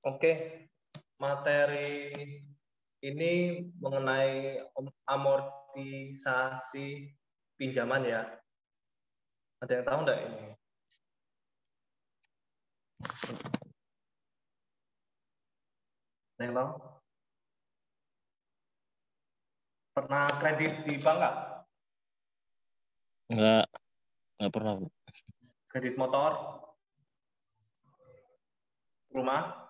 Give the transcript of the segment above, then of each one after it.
Oke, materi ini mengenai amortisasi pinjaman ya. Ada yang tahu enggak ini? Ada yang tahu? Pernah kredit di bank nggak? Nggak pernah, Bu. Kredit motor? Rumah?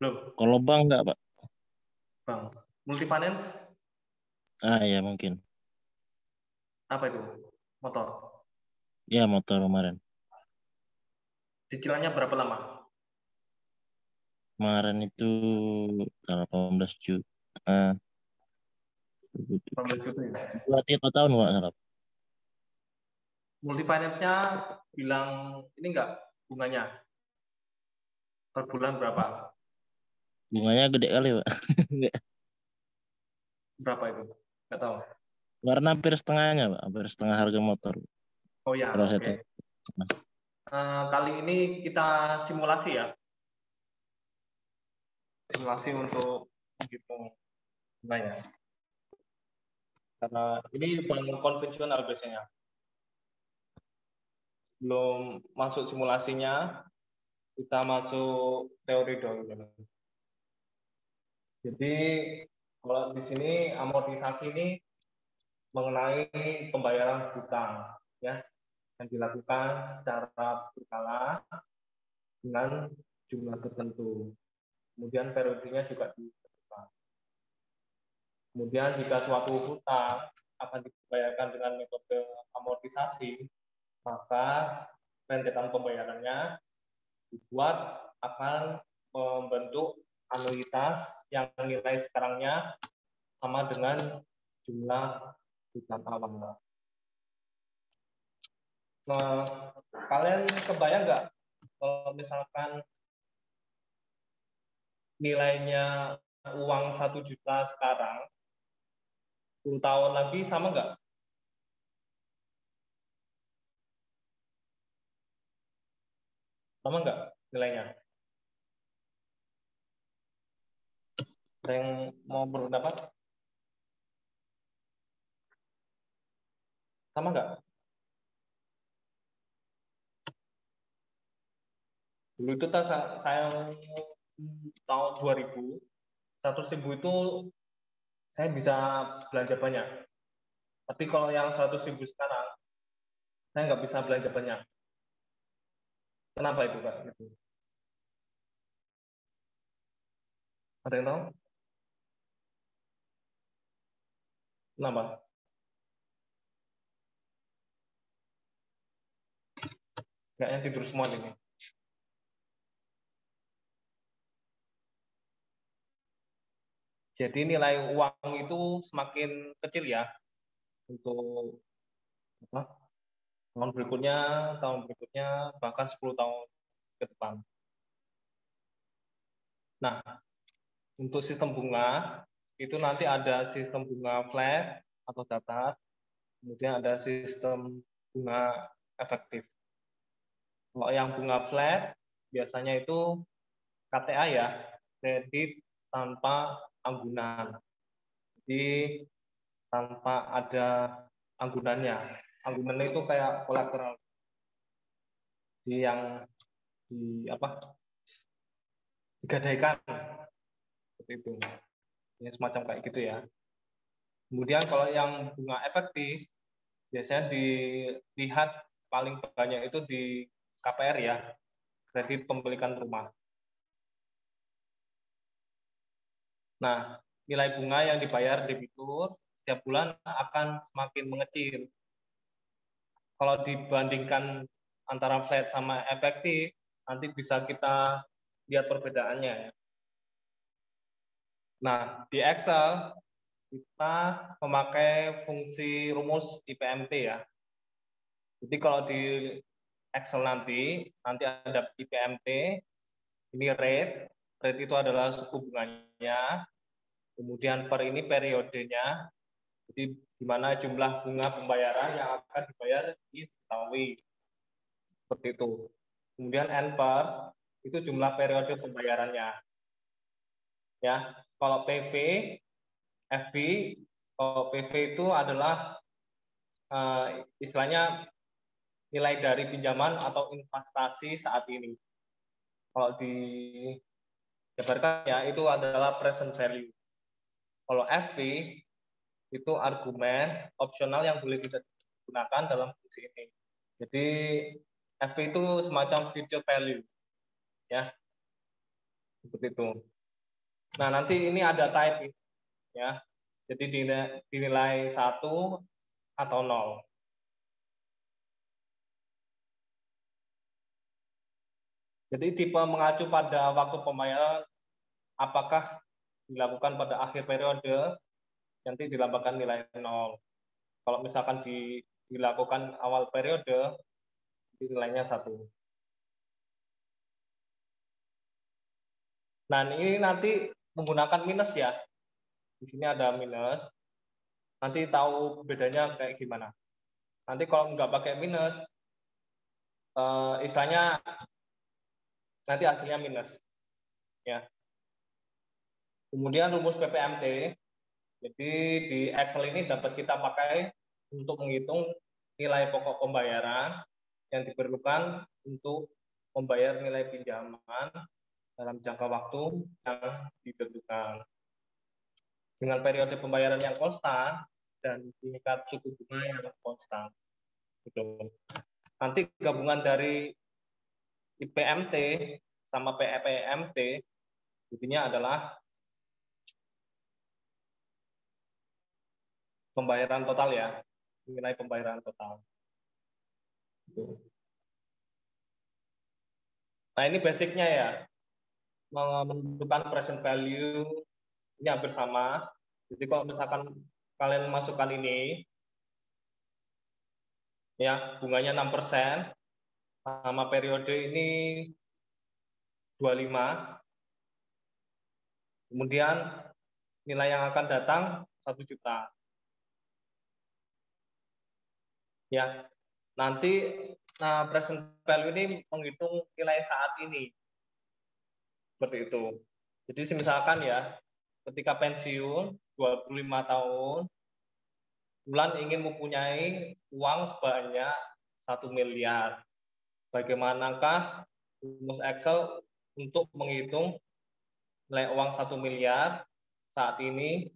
Belum? Kalau bank nggak, Pak? Bank. Multifinance? Ya mungkin. Apa itu? Motor. Ya motor kemarin. Cicilannya berapa lama? Kemarin itu 18 juta. 18 juta ya. 2 tahun, Pak, salah. Multifinance-nya bilang ini enggak bunganya? Per bulan berapa? Bunganya gede kali, Pak. Berapa itu? Enggak tahu. Karena hampir setengahnya, Pak. Hampir setengah harga motor. Oh ya, Kalau saya oke. tahu. Kali ini kita simulasi ya. Simulasi untuk menghitung bunganya. Karena ini bank konvensional biasanya. Sebelum masuk simulasinya, kita masuk teori dulu. Jadi kalau di sini amortisasi ini mengenai pembayaran hutang ya yang dilakukan secara berkala dengan jumlah tertentu. Kemudian periodenya juga ditentukan. Kemudian jika suatu hutang akan dibayarkan dengan metode amortisasi, maka rentetan pembayarannya dibuat akan membentuk anuitas yang nilai sekarangnya sama dengan jumlah hutang awal. Nah, kalian kebayang nggak kalau misalkan nilainya uang 1 juta sekarang, 10 tahun lagi sama nggak? Sama nggak nilainya? Ada yang mau berpendapat? Sama nggak? Dulu itu saya tahun 2000, 100.000 itu saya bisa belanja banyak. Tapi kalau yang 100.000 sekarang, saya nggak bisa belanja banyak. Kenapa itu, Kak? Gitu. Ada yang tahu? Kenapa? Kayaknya tidur semua ini. Jadi nilai uang itu semakin kecil ya untuk tahun berikutnya, bahkan 10 tahun ke depan. Nah, untuk sistem bunga, itu nanti ada sistem bunga flat atau datar, kemudian ada sistem bunga efektif. Kalau yang bunga flat, biasanya itu KTA ya, kredit tanpa anggunan. Jadi tanpa ada anggunannya. Anggunan itu kayak kolateral. Jadi yang digadaikan seperti itu. Ini semacam kayak gitu ya. Kemudian kalau yang bunga efektif biasanya dilihat paling banyak itu di KPR ya, kredit pemilikan rumah. Nah, nilai bunga yang dibayar debitur setiap bulan akan semakin mengecil. Kalau dibandingkan antara flat sama efektif, nanti bisa kita lihat perbedaannya ya. Nah, di Excel kita memakai fungsi rumus IPMT ya. Jadi kalau di Excel nanti ada IPMT, ini rate itu adalah suku bunganya, kemudian per ini periodenya, jadi di mana jumlah bunga pembayaran yang akan dibayar diketahui, seperti itu. Kemudian N per, itu jumlah periode pembayarannya. Ya, kalau PV, FV, kalau PV itu adalah istilahnya nilai dari pinjaman atau investasi saat ini. Kalau dijabarkan ya itu adalah present value. Kalau FV itu argumen opsional yang boleh kita gunakan dalam fungsi ini. Jadi FV itu semacam future value, ya, seperti itu. Nah nanti ini ada type, ya. Jadi dinilai 1 atau 0. Jadi tipe mengacu pada waktu pembayaran apakah dilakukan pada akhir periode, nanti dilambangkan nilai 0. Kalau misalkan dilakukan awal periode, nilainya 1. Nah, ini nanti menggunakan minus ya. Di sini ada minus. Nanti tahu bedanya kayak gimana. Nanti kalau nggak pakai minus, istilahnya nanti hasilnya minus. Ya. Kemudian rumus PPMT. Jadi di Excel ini dapat kita pakai untuk menghitung nilai pokok pembayaran yang diperlukan untuk membayar nilai pinjaman dalam jangka waktu yang ditentukan. Dengan periode pembayaran yang konstan dan tingkat suku bunga yang konstan. Gitu. Nanti gabungan dari IPMT sama PEPMT intinya adalah pembayaran total ya, nilai pembayaran total. Gitu. Nah ini basicnya ya, menentukan present value ini hampir sama. Jadi kalau misalkan kalian masukkan ini, ya bunganya 6%, sama periode ini 25, kemudian nilai yang akan datang 1 juta. Ya, nanti present value ini menghitung nilai saat ini. Seperti itu. Jadi misalkan ya, ketika pensiun 25 tahun, bulan ingin mempunyai uang sebanyak 1 miliar. Bagaimanakah rumus Excel untuk menghitung nilai uang 1 miliar saat ini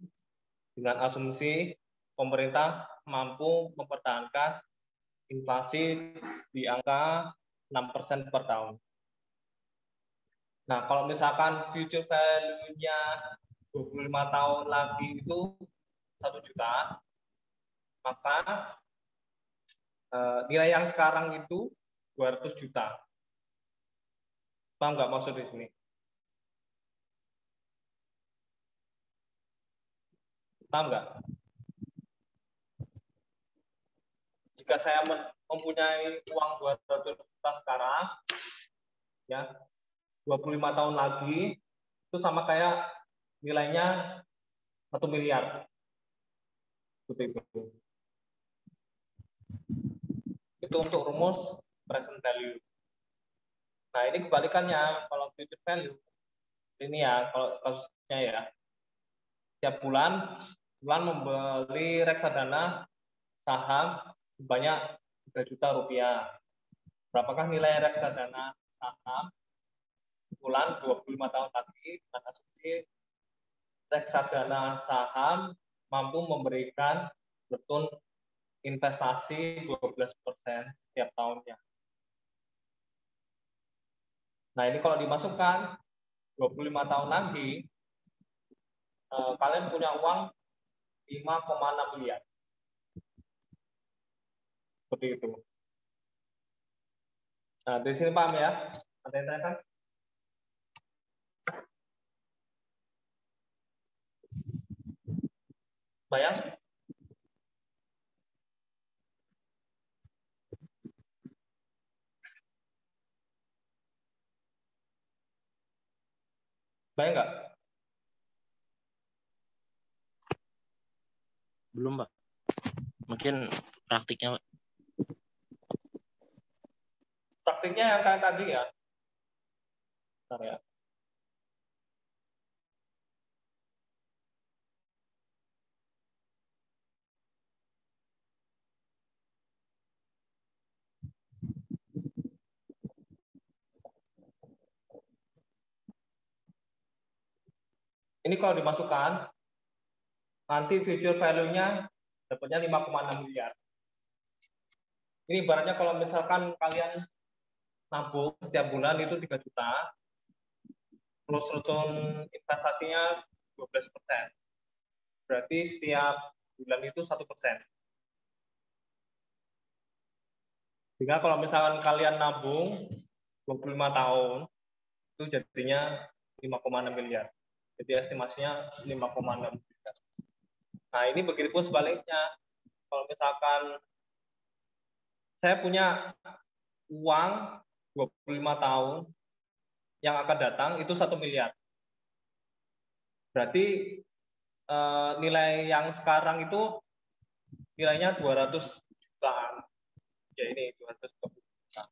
dengan asumsi pemerintah mampu mempertahankan inflasi di angka 6% per tahun. Nah, kalau misalkan future value-nya 25 tahun lagi itu 1 juta, maka nilai yang sekarang itu 200 juta. Paham nggak maksud di sini? Paham nggak? Jika saya mempunyai uang 200 juta sekarang, ya 25 tahun lagi, itu sama kayak nilainya 1 miliar. Seperti itu. Itu untuk rumus present value. Nah, ini kebalikannya. Kalau future value, ini ya, kalau kasusnya ya, tiap bulan membeli reksadana saham sebanyak 3 juta rupiah. Berapakah nilai reksadana saham bulan 25 tahun lagi dengan asumsi reksadana saham mampu memberikan return investasi 12% setiap tahunnya. Nah, ini kalau dimasukkan 25 tahun lagi, kalian punya uang 5,6 miliar. Seperti itu. Nah, dari sini paham ya? Ada yang tanyakan? Bayang? Bayang nggak? Belum, Pak. Mungkin praktiknya, Pak. Praktiknya yang kayak tadi ya. Bentar ya. Ini kalau dimasukkan, nanti future value-nya dapatnya 5,6 miliar. Ini ibaratnya kalau misalkan kalian nabung setiap bulan itu 3 juta, terus return investasinya 12%. Berarti setiap bulan itu 1%. Sehingga kalau misalkan kalian nabung 25 tahun, itu jadinya 5,6 miliar. Jadi estimasinya 5,6 miliar. Nah, ini begitu sebaliknya. Kalau misalkan saya punya uang 25 tahun yang akan datang itu 1 miliar. Berarti nilai yang sekarang itu nilainya 200 jutaan. Ya ini 200 juta.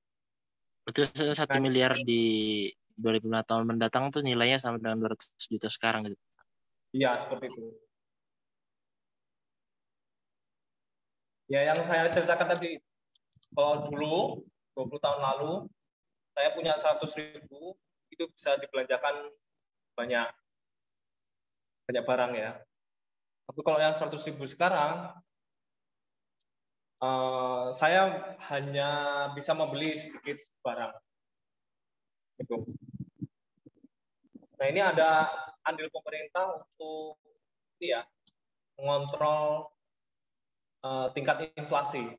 Itu 1 miliar di 25 tahun mendatang tuh nilainya sama dengan 200 juta sekarang gitu. Iya, seperti itu. Ya, yang saya ceritakan tadi, kalau dulu 20 tahun lalu saya punya 100.000 itu bisa dibelanjakan banyak barang ya. Tapi kalau yang 100.000 sekarang saya hanya bisa membeli sedikit barang. Gitu. Nah, ini ada andil pemerintah untuk ini ya, mengontrol tingkat inflasi.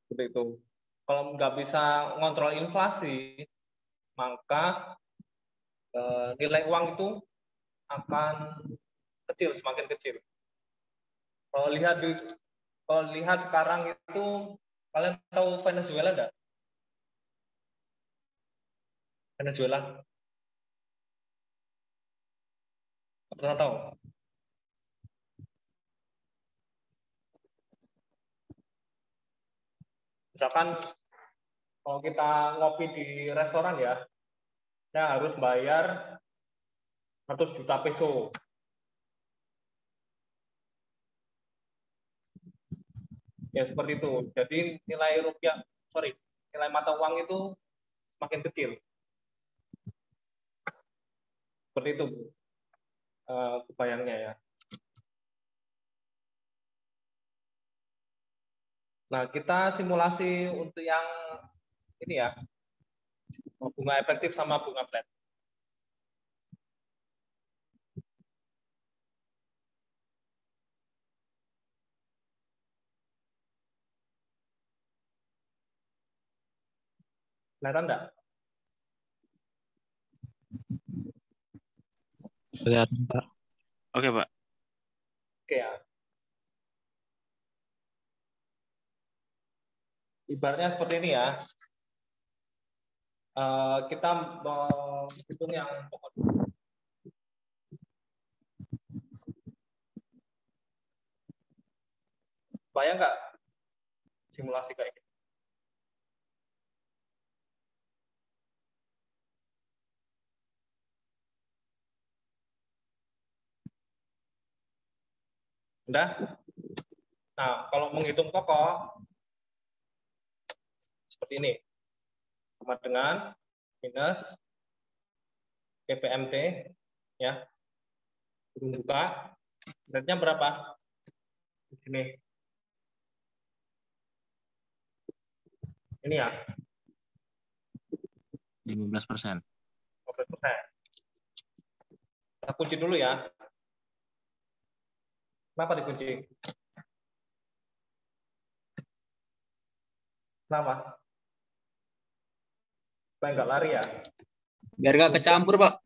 Seperti itu. Kalau nggak bisa mengontrol inflasi, maka nilai uang itu akan kecil, semakin kecil. Kalau lihat sekarang itu, kalian tahu Venezuela enggak? Venezuela? Pernah tahu? Misalkan kalau kita ngopi di restoran ya, kita harus bayar 100 juta peso. Ya seperti itu. Jadi nilai mata uang itu semakin kecil. Seperti itu, Bu. Kebayangnya ya. Nah, kita simulasi untuk yang ini ya, bunga efektif sama bunga flat. Kelihatan enggak? Kelihatan, Pak. Oke, Pak. Oke ya. Ibaratnya seperti ini ya. Kita menghitung yang pokok. Bayang nggak simulasi kayak gitu? Udah? Nah, kalau menghitung pokok seperti ini. Sama dengan minus PPMT ya. Buka. Beratnya berapa? Di sini. Ini ya. 15%. 15%. Kita kunci dulu ya. Kenapa dikunci? Kenapa? Supaya nggak lari ya. Biar nggak kecampur, Pak.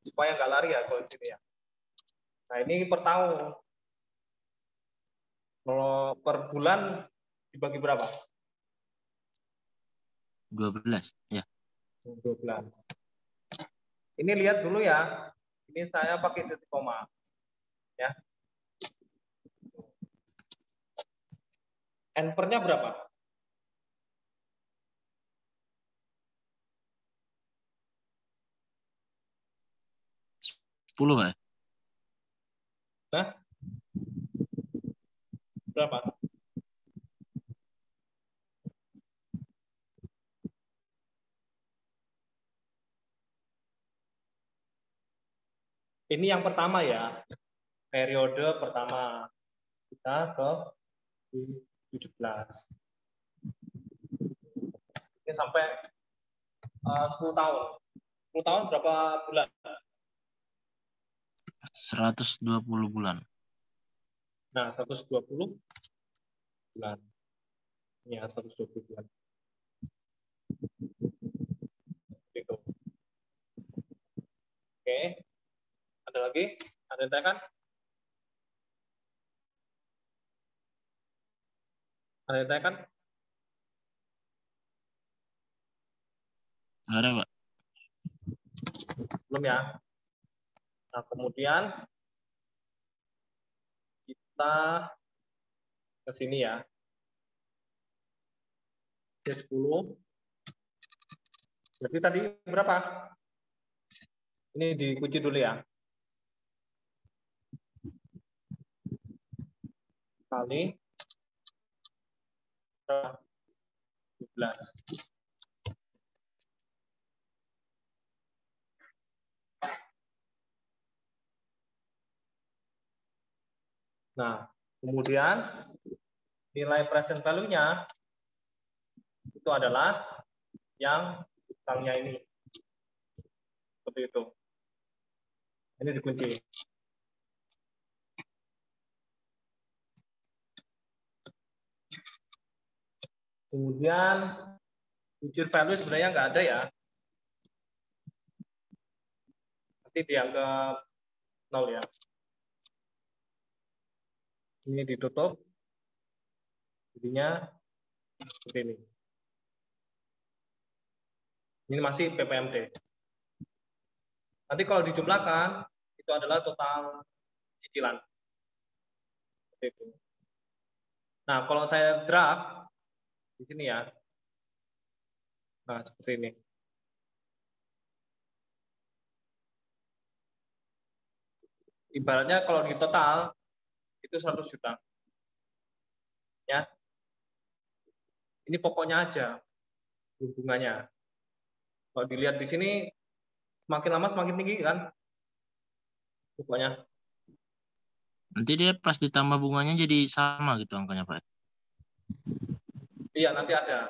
Supaya nggak lari ya kalau di sini ya. Nah, ini per tahun. Kalau per bulan dibagi berapa? 12, ya. 12. Ini lihat dulu ya. Ini saya pakai titik koma. Ya. N per-nya berapa? Pak. Nah, berapa? Ini yang pertama ya, periode pertama kita ke 17. Ini sampai 10 tahun. 10 tahun berapa bulan? 120 bulan. Nah, 120 bulan. Ya, 120 bulan. Gitu. Oke. Ada lagi? Ada yang tanyakan? Ada yang tanyakan? Nggak ada, Pak. Belum ya? Nah, kemudian kita ke sini ya. C10. Berarti tadi berapa? Ini dikunci dulu ya. Kali 17. Nah, kemudian nilai present value-nya itu adalah yang utangnya ini. Seperti itu. Ini dikunci. Kemudian future value sebenarnya nggak ada ya. Nanti dianggap 0 ya. Ini ditutup. Jadinya seperti ini. Ini masih PPMT. Nanti kalau dijumlahkan, itu adalah total cicilan. Seperti itu. Nah, kalau saya drag di sini ya. Nah, seperti ini. Ibaratnya kalau di total itu 100 juta. Ya. Ini pokoknya aja hubungannya. Kalau dilihat di sini semakin lama semakin tinggi kan? Pokoknya. Nanti dia pas ditambah bunganya jadi sama gitu angkanya, Pak. Iya, nanti ada.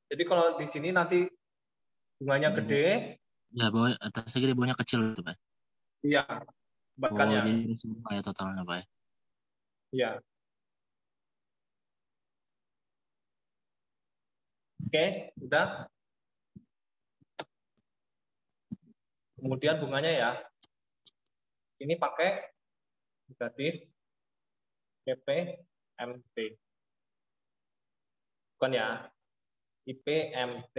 Jadi kalau di sini nanti bunganya gede. Ya, bawah atasnya gede, bawahnya kecil gitu, Pak. Iya. Bahkan Oh, ya. jadi sama ya totalnya, Pak. Iya. Oke, udah. Kemudian bunganya ya. Ini pakai negatif PPMT. Bukan ya. IPMT.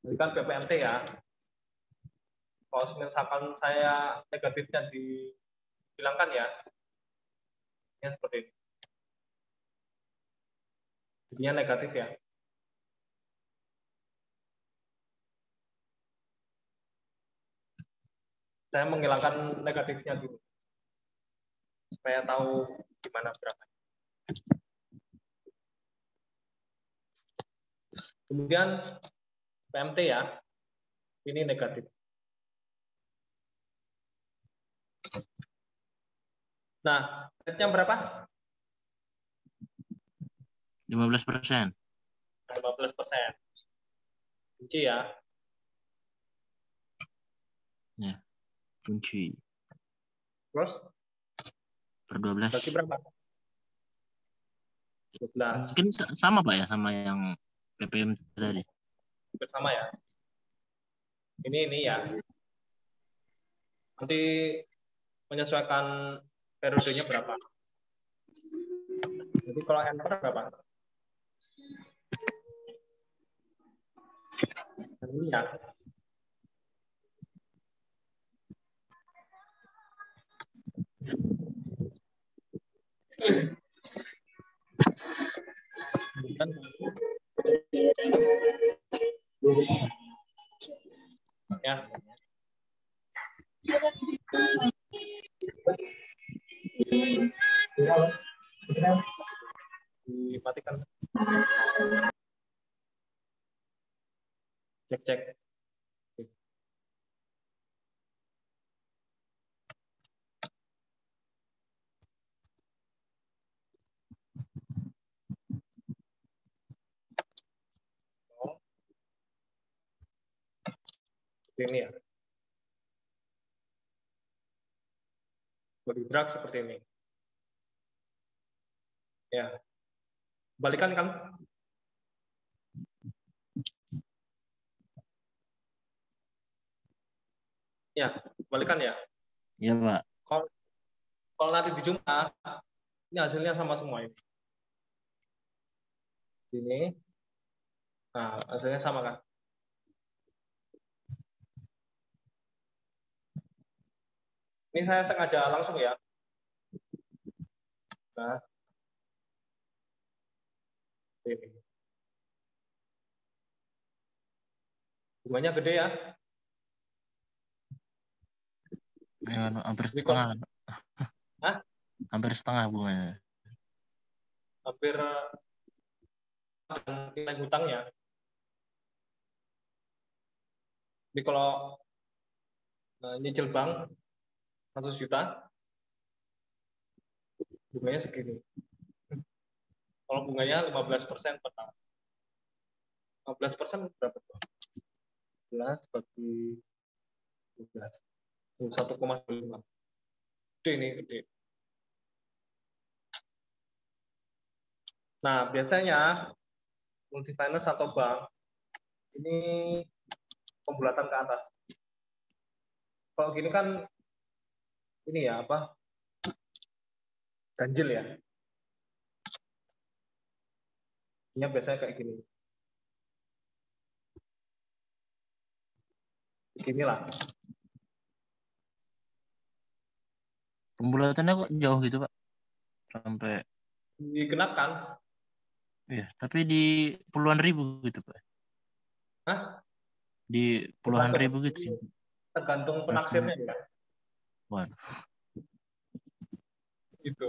Ini kan PPMT ya. Kalau misalkan saya negatifnya dihilangkan ya. Ini seperti ini. Jadinya negatif ya. Saya menghilangkan negatifnya dulu. Supaya tahu gimana berapa. Kemudian PMT ya. Ini negatif. Nah, rate-nya berapa? 15%. 15%. Kunci ya. Ya, kunci. Terus? Per 12. Bagi berapa? 12. Mungkin sama, Pak ya, sama yang PPM tadi. Bersama ya. Ini ya. Nanti menyesuaikan periodenya berapa. Jadi kalau enter berapa? Ini ya. Ya. ini ya. Body drag seperti ini. Ya. Balikan kan? Ya, balikan ya. Iya, Pak. Kalau nanti dijumlah, ini hasilnya sama semua ini. Ini. Nah, hasilnya sama kan? Ini saya sengaja langsung ya. Nah, ini. Bunganya gede ya. Hampir Ini setengah. Hah? Hampir setengah bunganya. Hampir nilai hutangnya. Jadi kalau nyicil bank 100 juta, bunganya segini. Kalau bunganya 15% per tahun. 15% berapa? 15 bagi 12. 1,5. Gede ini, gede. Nah, biasanya multi-finance atau bank ini pembulatan ke atas. Kalau gini kan ini ya apa? Ganjil ya. Ini biasanya kayak gini. Beginilah. Pembulatannya kok jauh gitu, Pak? Sampai Dikenakan. iya, tapi di puluhan ribu gitu, Pak. Hah? Di puluhan ribu gitu. Tergantung penaksirnya ya. Waduh. Gitu.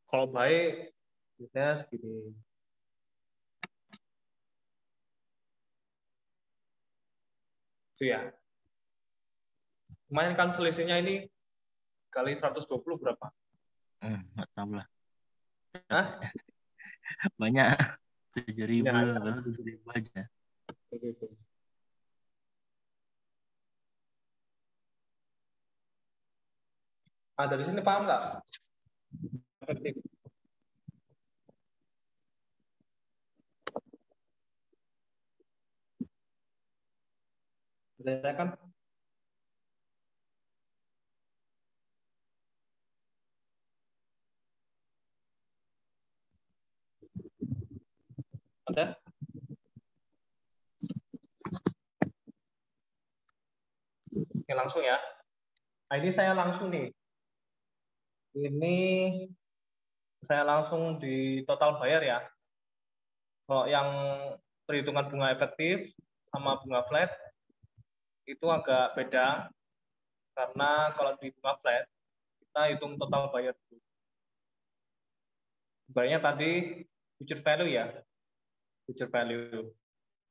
Kalau baik biasanya segini. Itu ya. Lumayan kan selisihnya ini kali 120 berapa? Nggak tahu lah. Hah? Banyak. 7.000, Ya, baru 7.000 aja. begitu. Dari sini paham nggak? Efektif. Saya kan ada. Oke, langsung ya. Nah, ini saya langsung nih. Ini saya langsung di total bayar ya. Kalau yang perhitungan bunga efektif sama bunga flat itu agak beda karena kalau di bunga flat kita hitung total bayar dulu. Bayarnya tadi future value ya, future value.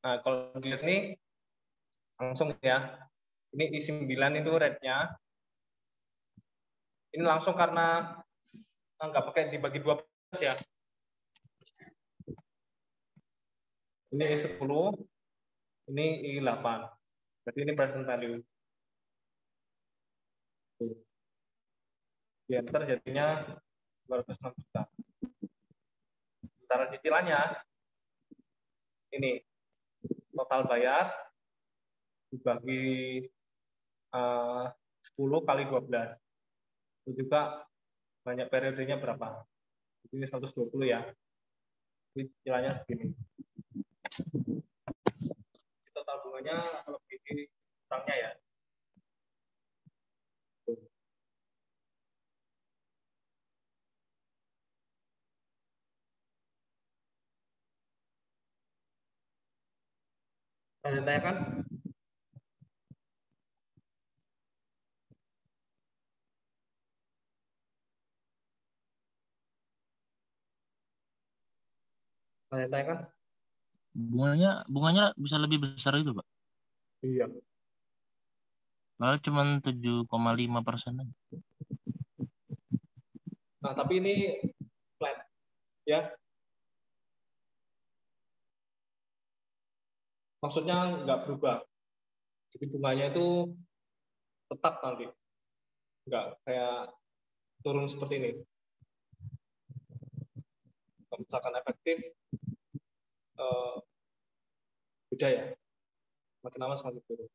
Nah kalau di sini langsung ya, ini I9 itu rate-nya. Ini langsung karena nggak pakai dibagi 12 ya. Ini I10, ini I8. Berarti ini present value. Ya, ntar jadinya 206 juta. Sementara cicilannya, ini total bayar dibagi 10 kali 12. Itu juga banyak periodenya berapa. Ini 120 ya. Ini cicilannya segini. Total bunganya lebih utangnya ya. Tanya kan? Tanya kan? Bunganya bisa lebih besar itu, Pak. Iya. Malah cuma 7,5% aja. Nah, tapi ini flat ya. Maksudnya nggak berubah. Jadi bunganya itu tetap nanti. Nggak kayak turun seperti ini. Kalau misalkan efektif, beda ya. Makin lama semakin turun.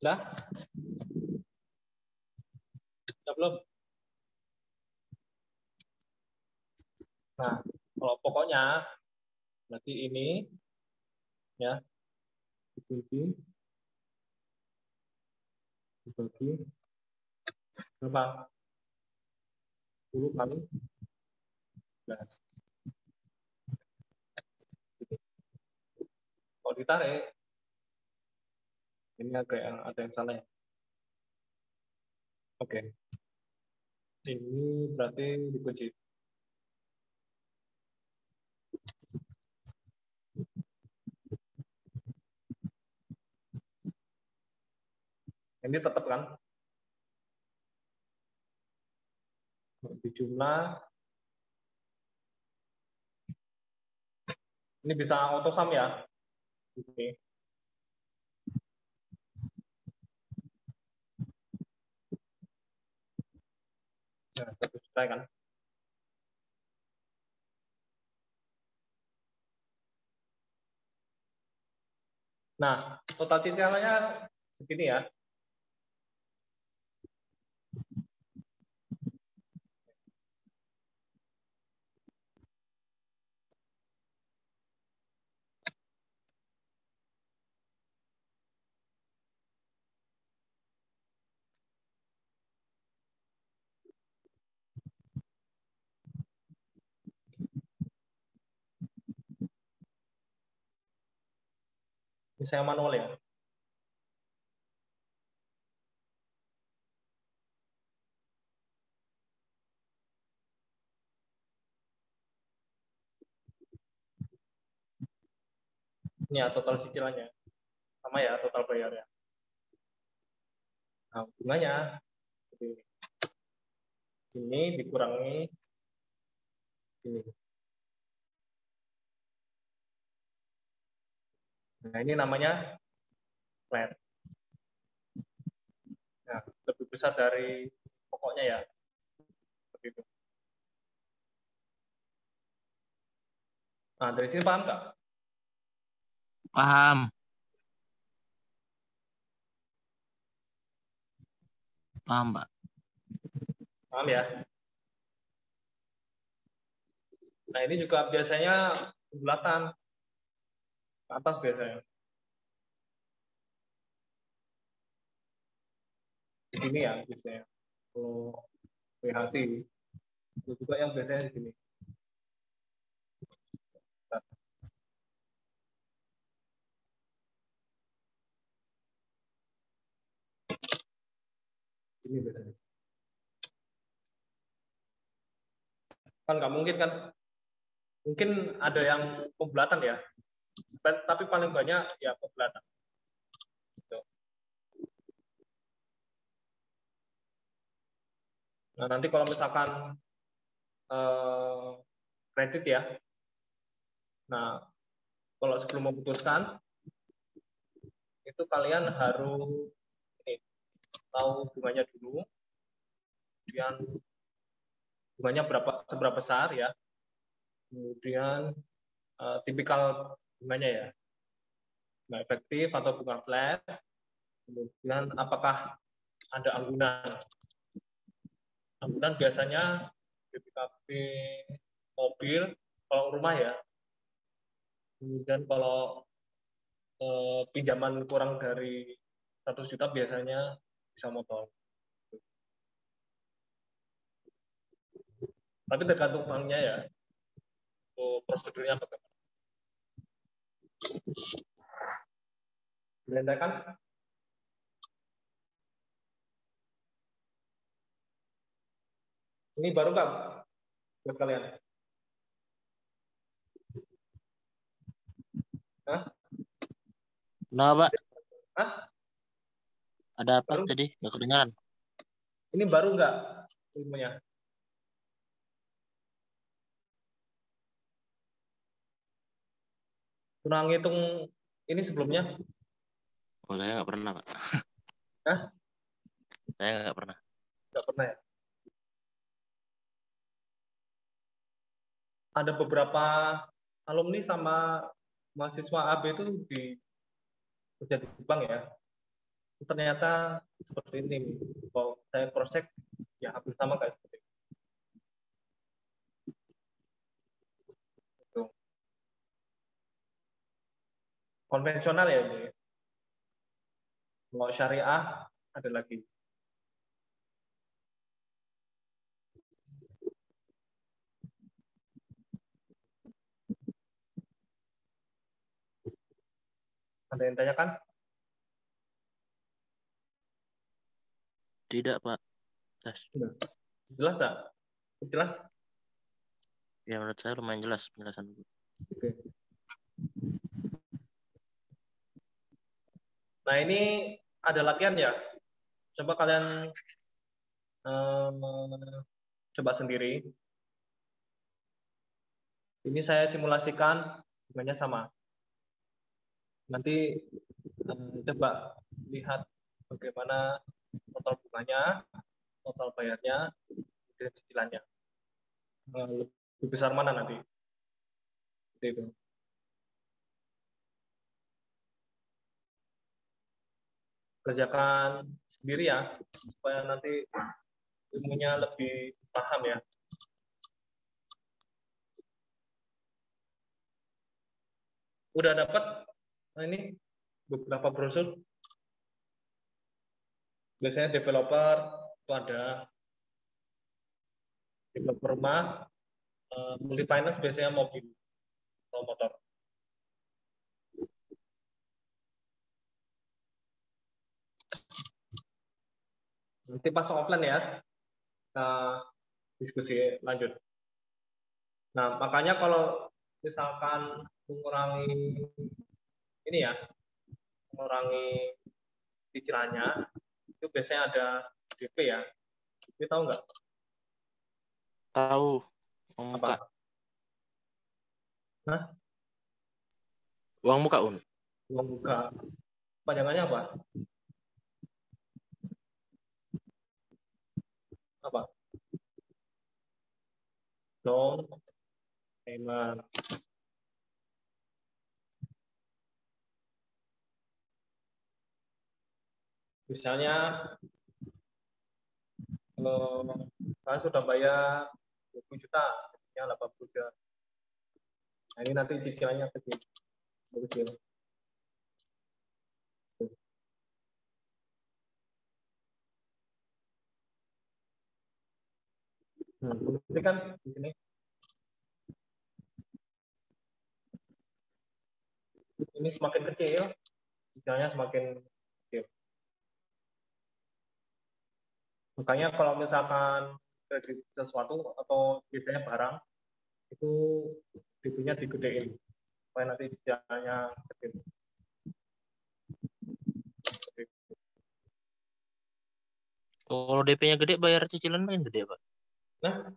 Nah, ya belum. Nah, kalau pokoknya berarti ini ya dibagi berapa? 10 kali 11. Kalau ditarik, ini ada yang salah ya. Oke. Ini berarti dikunci. Ini tetap kan? Di jumlah. Ini bisa auto sum ya. Oke. Nah, 1 juta kan. Nah, total cicilannya segini ya. Ini saya manual ya. Ini ya total cicilannya. Sama ya total bayarnya. Nah, bunganya seperti ini. Ini dikurangi ini. Nah, ini namanya flat. Nah, lebih besar dari pokoknya ya. Seperti itu. Nah, dari sini paham nggak? Paham. Paham, Pak. Paham ya? Nah, ini juga biasanya bulatan ke atas biasanya. Ini ya biasanya. Kalau PHT itu juga yang biasanya di sini. Ini biasanya. Kan nggak mungkin kan? Mungkin ada yang pembulatan ya. Tapi paling banyak ya pembulatan. Gitu. Nah, nanti kalau misalkan kredit ya. Nah, kalau sebelum memutuskan itu kalian harus tahu bunganya dulu, kemudian bunganya seberapa besar ya, kemudian tipikal bunganya ya, bunga efektif atau bunga flat, kemudian apakah ada anggunan. Anggunan biasanya BPKB mobil, kalau rumah ya, kemudian kalau pinjaman kurang dari 100 juta biasanya bisa motor. Tapi tergantung banknya ya, untuk prosedurnya bagaimana. Belantakan? Ini baru nggak buat kalian? Hah? Kenapa, Pak? Hah? Ada apa Baru? tadi? Nggak kedengaran. Ini baru nggak ilmunya? Pernah ngitung ini sebelumnya? Oh, saya nggak pernah, Pak. Hah? Saya nggak pernah. Nggak pernah ya? Ada beberapa alumni sama mahasiswa AB itu kerja di bank ya. Ternyata seperti ini. Kalau saya cross check ya hampir sama kayak seperti itu. Konvensional ya ini. Kalau syariah ada lagi. Ada yang tanyakan? Tidak, Pak. Tes. Jelas nggak? Jelas? Ya, menurut saya lumayan jelas penjelasan. Oke. Nah, ini ada latihan ya. Coba kalian coba sendiri. Ini saya simulasikan bunganya sama. Nanti coba lihat bagaimana total bunganya, total bayarnya, dan cicilannya. Lebih besar mana nanti? Seperti itu. Kerjakan sendiri ya, supaya nanti ilmunya lebih paham ya. Udah dapat ini beberapa brosur. Biasanya developer itu ada developer rumah, multi finance biasanya mobil atau motor. Nanti pas offline ya, kita diskusi lanjut. Nah, makanya kalau misalkan mengurangi ini ya, mengurangi cicilannya, itu biasanya ada DP ya. DP tahu nggak? Tahu. Apa? Uang muka. Hah? Uang muka, Un. Uang muka. Panjangannya apa? Apa? Down payment. Misalnya kalau kalian sudah bayar 20 juta, ya 80 juta. Nah, ini nanti cicilannya kecil. Kecil. Ini kan di sini. Ini semakin kecil, cicilannya semakin kecil. Makanya kalau misalkan kredit sesuatu atau biasanya barang, itu DP-nya digedein supaya nanti cicilannya kecil. Kalau DP-nya gede, bayar cicilan makin gede, Pak. Nah,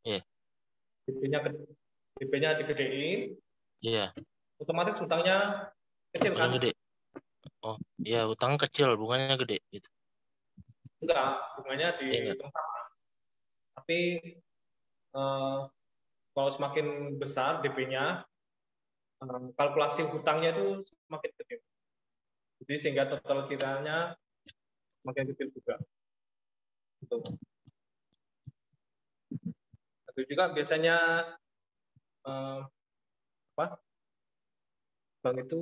Iya. DP-nya digedein, Iya. otomatis hutangnya kecil kan? Paling gede. Oh, iya, utang kecil, bunganya gede gitu. Enggak, bunganya Enggak. dihitung sama. Tapi kalau semakin besar DP-nya, kalkulasi hutangnya itu semakin gede. Jadi sehingga total cicilannya semakin kecil juga. Gitu. Itu juga biasanya apa? Bank itu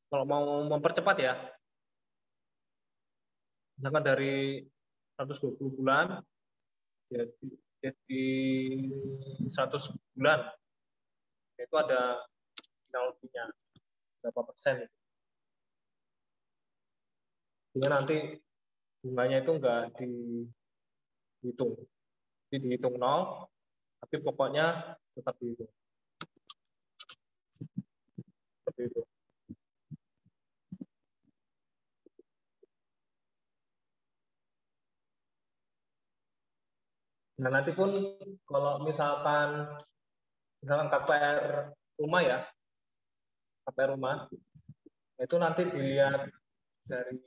kalau mau mempercepat ya, misalkan dari 120 bulan jadi 100 bulan, itu ada penaltinya berapa persen. Sehingga nanti bunganya itu enggak dihitung. Jadi dihitung 0, tapi pokoknya tetap dihitung. Seperti itu. Nah, nanti pun kalau misalkan KPR rumah ya, KP rumah. Itu nanti dilihat dari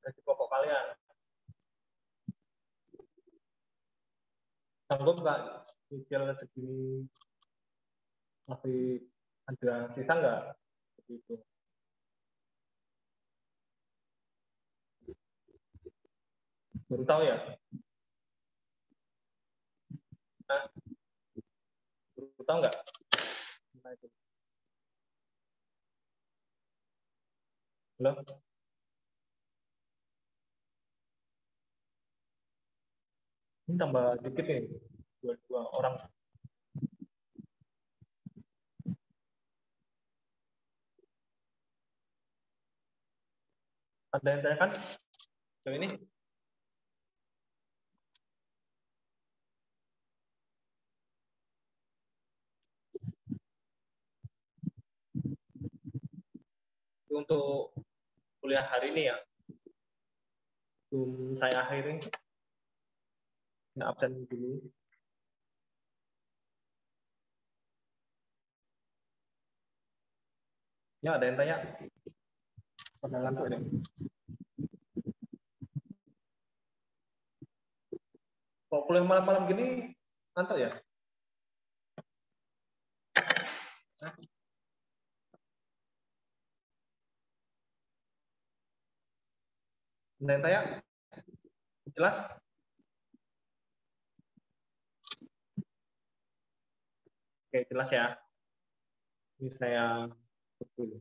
gaji pokok kalian. Sanggup nggak nyicil segini, masih ada sisa nggak? Begitu. Baru tahu ya? Nah, baru tahu nggak? Nah, itu. Halo? Ini tambah dikit nih, dua orang. Ada yang tanyakan? Yang ini? Untuk kuliah hari ini ya, belum saya akhiri, nggak absen dulu. Ya, ada yang tanya? Pada ngantuk ini. Kalau kuliah malam-malam gini, ngantuk ya? Ada yang tanya? Jelas? Oke, jelas ya. Ini saya tutup dulu.